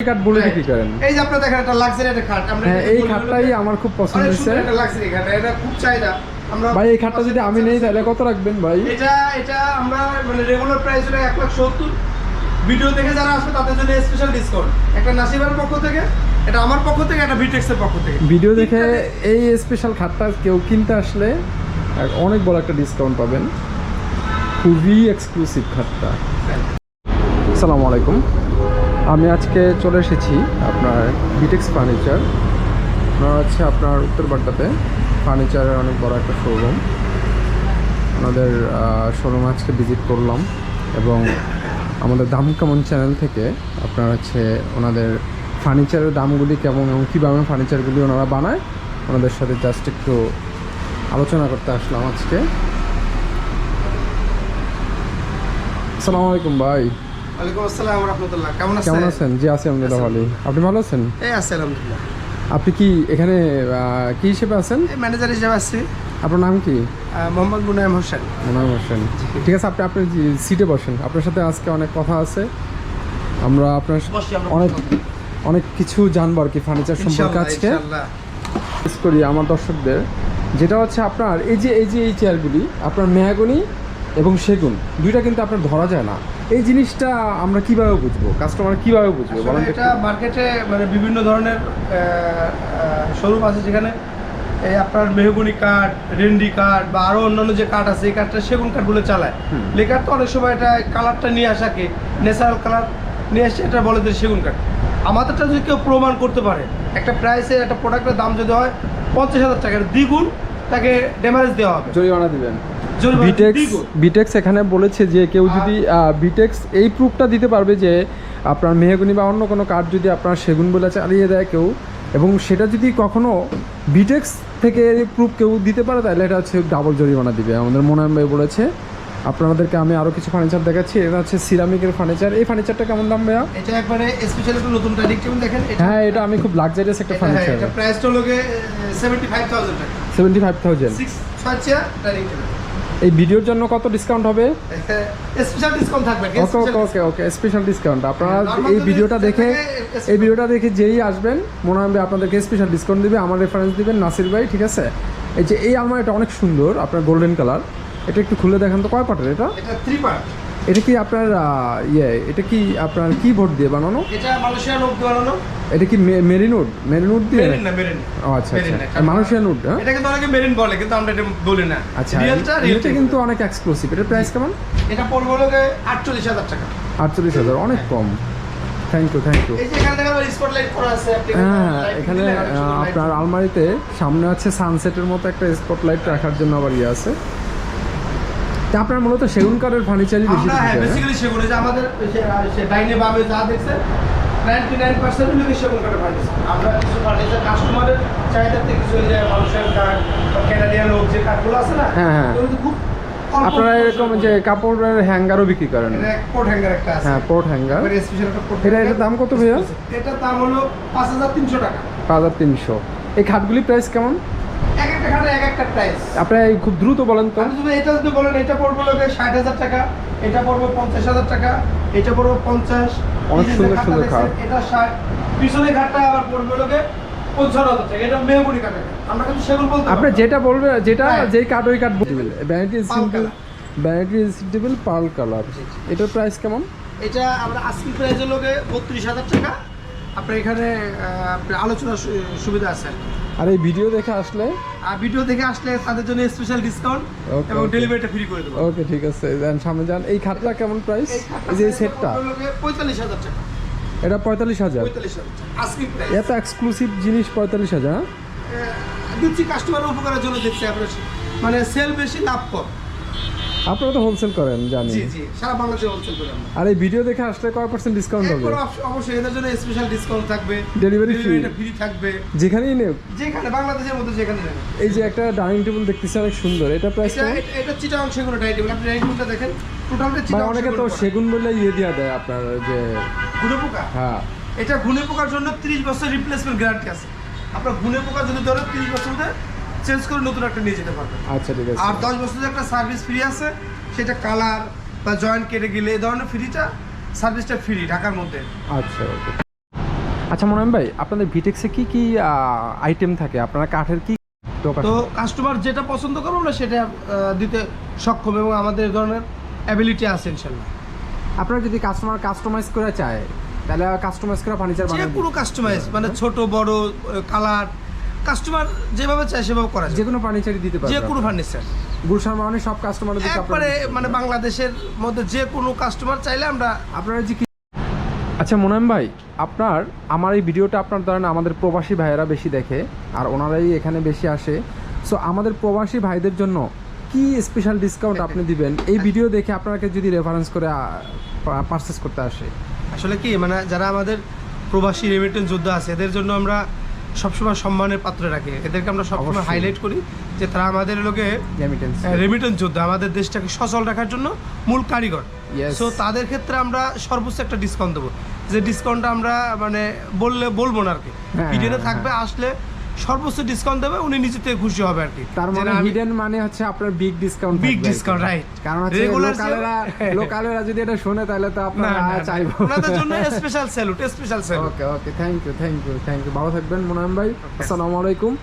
কাঠ বলে বিক্রি করেন? এই যে আপনারা দেখেন একটা লাক্সারি একটা খাট, আমরা এই খাটটাই আমার খুব পছন্দ হয়েছে। একটা লাক্সারি খাট, এটা খুব চাহিদা। আমরা ভাই এই খাটটা যদি আমি নেই তাহলে কত রাখবেন ভাই? এটা আমরা মানে রেগুলার প্রাইস হলো 1,70,000। ভিডিও দেখে যারা আসবে তাদের জন্য স্পেশাল ডিসকাউন্ট, একটা নাসিবের পক্ষ থেকে, এটা আমার পক্ষ থেকে, এটা ভিটেক্সের পক্ষ থেকে। ভিডিও দেখে এই স্পেশাল খাটটা কেউ কিনতে আসলে অনেক বড় একটা ডিসকাউন্ট পাবেন। খুবই এক্সক্লুসিভ খাটটা। আসসালামু আলাইকুম, আমি আজকে চলে এসেছি আপনার ভিটেক্স ফার্নিচার। আপনার হচ্ছে আপনার উত্তরবাড্ডাতে ফার্নিচারের অনেক বড় একটা শোরুম। ওনাদের শোরুম আজকে ভিজিট করলাম এবং আমাদের দাম কেমন চ্যানেল থেকে আপনার হচ্ছে ওনাদের ফার্নিচারের দামগুলি কেমন এবং কীভাবে ফার্নিচারগুলি ওনারা বানায় ওনাদের সাথে জাস্ট একটু আলোচনা করতে আসলাম আজকে। আসসালামু আলাইকুম ভাই। ওয়ালাইকুম আসসালাম ওয়া রাহমাতুল্লাহ। কেমন আছেন? জি আছি আলহামদুলিল্লাহ ভালো। আপনি ভালো আছেন? এই আছি আলহামদুলিল্লাহ। আপনি কি এখানে কি হিসেবে আছেন? ম্যানেজার হিসেবে আছি। আপনার নাম কি? মোহাম্মদ মুনায়েম হোসেন। মুনায়েম হোসেন, ঠিক আছে। আপনি আপনার সিটে বসেন, আপনার সাথে আজকে অনেক কথা আছে। আমরা আপনার অনেক কিছু জানবো আর কি ফার্নিচার সম্পর্কে আজকে করি আমার দর্শকদের। যেটা হচ্ছে আপনার এই যে এই চেয়ারগুলি আপনার মেহগনি এবং সেগুন দুইটা কিন্তু আপনার ধরা যায় না। এই জিনিসটা আমরা কিভাবে বুঝবো, কাস্টমার কিভাবে বুঝবে বলেন? এটা মার্কেটে মানে বিভিন্ন ধরনের শোরুম আছে যেখানে এই আপনার মেহগনি কাঠ, রেন্ডি কাঠ বা আরও অন্যান্য যে কাঠ আছে এই কাঠটা সেগুন কাঠগুলো চালায়। লেকার তো অনেক সময় এটা কালারটা নিয়ে আসাকে ন্যাচারাল কালার নিয়ে আসছে, এটা বলে যে সেগুন কাঠ। আমাদেরটা যদি কেউ প্রমাণ করতে পারে একটা প্রাইসে একটা প্রোডাক্টের দাম যদি হয় 50,000 টাকা, দ্বিগুণ তাকে ড্যামেজ দেওয়া হবে, জরিমানা দিবেন। ভিটেক্স এখানে বলেছে যে কেউ যদি ভিটেক্স এই প্রুফটা দিতে পারবে যে আপনার মেহগনি বা অন্য কোনো কাঠ যদি আপনার সেগুন বলে চালিয়ে দেয় কেউ, এবং সেটা যদি কখনো ভিটেক্স থেকে প্রুফ কেউ দিতে পারে তাহলে এটা হচ্ছে ডাবল জরিমানা দিবে। আমাদের মোনায়েম ভাই বলেছে। আপনাদেরকে আমি আরও কিছু ফার্নিচার দেখাচ্ছি। এটা হচ্ছে সিরামিকের ফার্নিচার। এই ফার্নিচারটা কেমন দাম ভাইয়া? এটা একবারে স্পেশাল একটা নতুন ডাইনিং টেবিল দেখেন। হ্যাঁ, এটা আমি খুব লাক্সারিয়াস একটা ফার্নিচার। এটা প্রাইসটা হলো 75,000 টাকা। 75,000 6 চেয়ার ডাইনিং টেবিল। এই ভিডিওর জন্য কত ডিসকাউন্ট হবে? স্পেশাল ডিসকাউন্ট থাকবে। ওকে স্পেশাল ডিসকাউন্ট। আপনারা এই ভিডিওটা দেখে যেই আসবেন মনে হবে আপনাদেরকে স্পেশাল ডিসকাউন্ট দিবে। আমার রেফারেন্স দিবেন নাসির ভাই, ঠিক আছে? এই যে এই আলমারিটা অনেক সুন্দর, আপনার গোল্ডেন কালার। এটা একটু খুলে দেখেন তো, কয় পার্টের এটা? এটা 3 পার্ট। এটা কি আপনার এটা কি আপনার কি বোর্ড দিয়ে বানানো? এটা মালয়েশিয়ান উড বানানো। এটা কি মেরিন উড দিয়ে? মেরিন না, মেরিন। ও আচ্ছা আচ্ছা, মালয়েশিয়ান উড। হ্যাঁ, এটা কিন্তু অনেকে মেরিন বলে কিন্তু আমরা এটা বলি না। আচ্ছা, এটা কিন্তু অনেক এক্সক্লুসিভ। এটার প্রাইস কেমন? এটা পড়বে হলো 48,000 টাকা। 48,000, অনেক কম। Thank you. এই যে এখানে দেখেন স্পটলাইট করা আছে। হ্যাঁ, এখানে আপনার আলমারিতে সামনে আছে সানসেটের মতো একটা স্পটলাইট রাখার জন্য আবার ইয়ে আছে। আপনার মূলত সেগুন কাঠের ফার্নিচারই বেশি। হ্যাঁ, বেসিক্যালি সেগুন। যে আমাদের ডাইনে বামে যা দেখছে 99% হলো সেগুন কাঠের ফার্নিচার। আমরা কিছু ফার্নিচার কাস্টমারের চাহিদা থেকে কিছু যে মালয়েশিয়ান কাঠ বা কানাডিয়ান ওক যে কাঠগুলো আছে না, হ্যাঁ খুব আপনারা এরকম যে কাপড়ের হ্যাঙ্গারও বিক্রি করেন? পোর্ট হ্যাঙ্গার একটা আছে। হ্যাঁ, পোর্ট হ্যাঙ্গার। এটার দাম কত ভাইয়া? এটার দাম হলো 5,300 টাকা। 5,300। এই খাটগুলি প্রাইস কেমন? এক একটা খাটে এক একটা প্রাইস। আপনারা খুব দ্রুত বলেন তো। এটা যদি বলেন এটা পড়বে 60,000 টাকা, এটা পড়বে 50,000 টাকা, এটা পড়বে 50। অনেক সুন্দর খাট। এটা 60। পিছনে খাটটা আবার পড়বে 55,000 টাকা। এটা মেহগনি কাঠ। আমরা কিন্তু সেগুন বলতে আপনি যেটা বলবেন, যেটা যেই কাঠ ওই কাঠ বলবেন। Vanity simple pearl colour. এটার প্রাইস কেমন? এটা আমরা আজকের প্রাইস হলো 32,000 টাকা। আপনার এখানে আলোচনার সুবিধা আছে। আর এই ভিডিও দেখে আসলে তাদের জন্য স্পেশাল ডিসকাউন্ট এবং ডেলিভারিটা ফ্রি করে দেব। ওকে, ঠিক আছে। দেন সামনে যান। এই খাটটা কেমন প্রাইস? এই যে সেটটা 45,000 টাকা। এটা 45,000। আজকের প্রাইস। এত এক্সক্লুসিভ জিনিস 45,000। দিচ্ছি কাস্টমারের উপকারের জন্য দিচ্ছি। আপনার মানে সেল বেশি, লাভ কম। আপনারা তো হোলসেল করেন জানি। জি, সারা বাংলাদেশে হোলসেল করেন। আর এই ভিডিও দেখে আসলে কয় % ডিসকাউন্ট হবে? অবশ্যই এদের জন্য স্পেশাল ডিসকাউন্ট থাকবে। ডেলিভারিটা ফ্রি থাকবে যেখানেই নেব, যেখানে বাংলাদেশের মধ্যে যেখানে নেব। এই যে একটা ডাইনিং টেবিল দেখতেছি অনেক সুন্দর। এটা প্রাইস কেমন? এটা চিটাগাং সেগুন ডাইনিং টেবিল। আপনি ডাইনিং টেবিলটা দেখেন, টোটালটা চিটাগাং। অনেকে তো সেগুন বলে ইয়ে দিয়া দেয় আপনার যে ঘুনে পোকা। হ্যাঁ, এটা ঘুনে পোকার জন্য 30 বছর রিপ্লেসমেন্ট গ্যারান্টি আছে। আপনার ঘুনে পোকা যদি ধরে 30 বছর মধ্যে চেঞ্জ করে নতুন একটা নিয়ে যেতে পারবেন। আচ্ছা, ঠিক আছে। আর 10 বছরের একটা সার্ভিস ফ্রি আছে। সেটা কালার বা জয়েন্ট কেটে গেলে এই ধরনের ফ্রিটা সার্ভিসটা ফ্রি ঢাকার মধ্যে। আচ্ছা, ওকে। আচ্ছা মোনায়েম ভাই, আপনাদের ভিটেক্সে কি কি আইটেম থাকে? আপনারা কাঠের কি তো কাস্টমার যেটা পছন্দ করবো আমরা সেটা দিতে সক্ষম এবং আমাদের এই ধরনের অ্যাবিলিটি আছে ইনশাল্লাহ। আপনারা যদি কাস্টমাইজ করে চায় তাহলে কাস্টমাইজ করা ফার্নিচার যে বানাবেন? কোনো কাস্টমাইজ মানে ছোট বড় কালার কাস্টমার যেভাবে চায় সেভাবে করা যায়, যে কোনো ফার্নিচারই দিতে পারবেন? যে কোনো ফার্নিচার গুলশান মানে সব কাস্টমারের দিকে একবারে মানে বাংলাদেশের মধ্যে যে কোনো কাস্টমার চাইলে আমরা আপনারা যে আচ্ছা মোনায়েম ভাই, আমার এই ভিডিওটা আপনার ধরেন আমাদের প্রবাসী ভাইয়েরা বেশি দেখে আর ওনারাই এখানে বেশি আসে। সো আমাদের প্রবাসী ভাইদের জন্য কি স্পেশাল ডিসকাউন্ট আপনি দিবেন এই ভিডিও দেখে আপনাকে যদি রেফারেন্স করে পারচেস করতে আসে? আসলে কি মানে যারা আমাদের প্রবাসী রেমিটেন্স যোদ্ধা আছে এদের জন্য আমরা সবসময় সম্মানের পাত্রে রাখি, এদেরকে আমরা সবসময় অবশ্যই। হাইলাইট করি যে তারা আমাদের লোকে রেমিটেন্স রেমিটেন্স যোদ্ধা, আমাদের দেশটাকে সচল রাখার জন্য মূল কারিগর। Yes. সো তাদের ক্ষেত্রে আমরা সর্বোচ্চ একটা ডিসকাউন্ট দেবো, যে ডিসকাউন্টটা আমরা মানে বলবো না আর কি, হ্যাঁ, ভিডিওতে হ্যাঁ, থাকবে, আসলে সর্বোচ্চ ডিসকাউন্ট দেবে, উনি নিজে থেকে খুশি হবে আর কি। তার মানে হিডেন মানে হচ্ছে আপনার big discount, big discount, right. কারণ হচ্ছে লোকালেরা যদি এটা শুনে তাহলে তো আপনারা চাইবো। আপনাদের জন্য special salute, special salute. Okay thank you ভালো থাকবেন মোনায়েম ভাই। আসসালামু আলাইকুম।